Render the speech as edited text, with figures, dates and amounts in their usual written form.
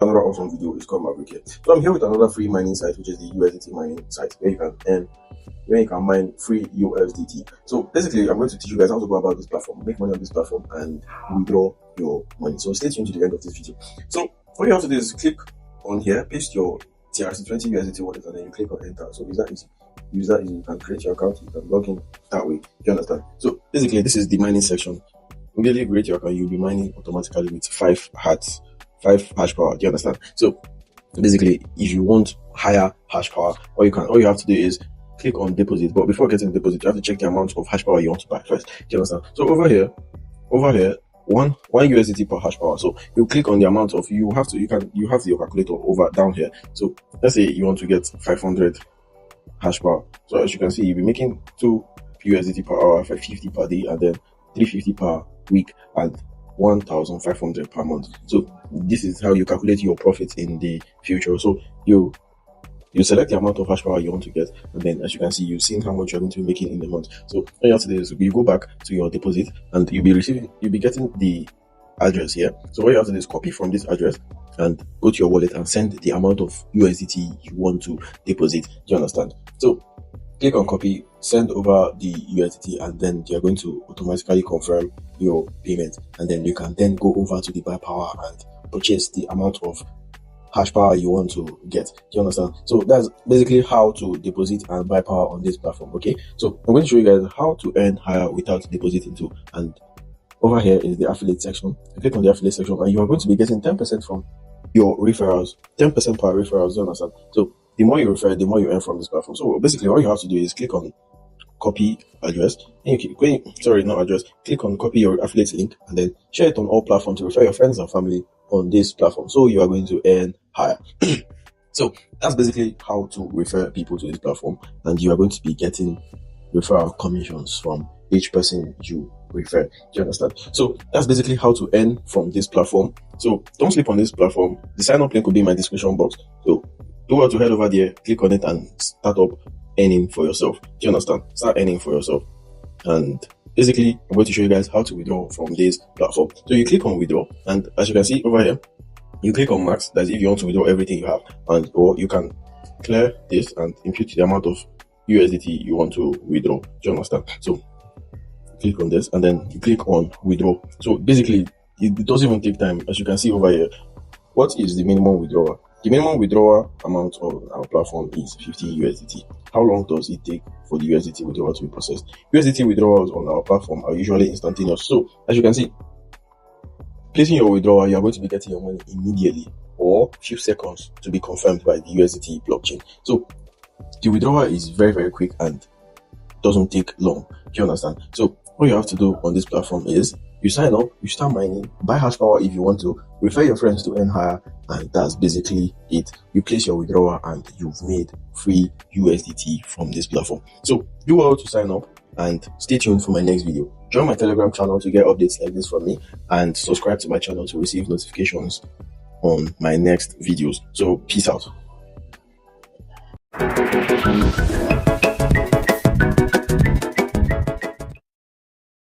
Another awesome video is called Maverick here. So I'm here with another free mining site, which is the USDT mining site, where you can mine free USDT. So basically, I'm going to teach you guys how to go about this platform, make money on this platform, and withdraw your money. So stay tuned to the end of this video. So what you have to do is click on here, paste your TRC20 USDT wallet, and then you click on enter. So it's that easy. Use that easy. You can create your account, you can log in that way. Do you understand? So basically, this is the mining section. Immediately you create your account, you'll be mining automatically with 5 hash power. Do you understand? So basically, if you want higher hash power, all you have to do is click on deposit. But before getting deposit, you have to check the amount of hash power you want to buy first. Do you understand? So over here, one USDT per hash power. So you click on the amount of you have your calculator over down here. So let's say you want to get 500 hash power. So as you can see, you'll be making 2 USDT per hour, 550 per day, and then 350 per week, and 1,500 per month. So this is how you calculate your profits in the future. So you select the amount of hash power you want to get, and then as you can see, you've seen how much you're going to be making in the month. So all you have to do is you go back to your deposit, and you'll be getting the address here. So what you have to do is copy from this address and go to your wallet and send the amount of USDT you want to deposit. Do you understand? So click on copy, send over the USDT, and then you're going to automatically confirm your payment, and then you can then go over to the buy power and purchase the amount of hash power you want to get. Do you understand? So that's basically how to deposit and buy power on this platform. Okay, so I'm going to show you guys how to earn higher without depositing too. And over here is the affiliate section. You click on the affiliate section, and you are going to be getting 10% from your referrals, 10% per referrals. Do you understand? So the more you refer, the more you earn from this platform. So basically, all you have to do is click on copy address, and click on copy your affiliate link, and then share it on all platforms to refer your friends and family on this platform. So you are going to earn higher. So that's basically how to refer people to this platform, and you are going to be getting referral commissions from each person you refer. Do you understand? So that's basically how to earn from this platform. So don't sleep on this platform. The sign up link will be in my description box. So do well to head over there, click on it, and start up earning for yourself. Do you understand? Start earning for yourself. And basically, I'm going to show you guys how to withdraw from this platform. So you click on withdraw, and as you can see over here, you click on max. That's if you want to withdraw everything you have, or you can clear this and impute the amount of USDT you want to withdraw. Do you understand? So click on this, and then you click on withdraw. So basically, it doesn't even take time. As you can see over here, what is the minimum withdrawal? The minimum withdrawal amount on our platform is 50 USDT. How long does it take for the USDT withdrawal to be processed? USDT withdrawals on our platform are usually instantaneous. So as you can see, placing your withdrawal, you are going to be getting your money immediately, or few seconds to be confirmed by the USDT blockchain. So the withdrawal is very, very quick and doesn't take long. Do you understand? So what you have to do on this platform is you sign up, you start mining, buy hash power if you want to, refer your friends to earn higher, and that's basically it. You place your withdrawal and you've made free USDT from this platform. So do well to sign up, and stay tuned for my next video. Join my Telegram channel to get updates like this from me, and subscribe to my channel to receive notifications on my next videos. So peace out.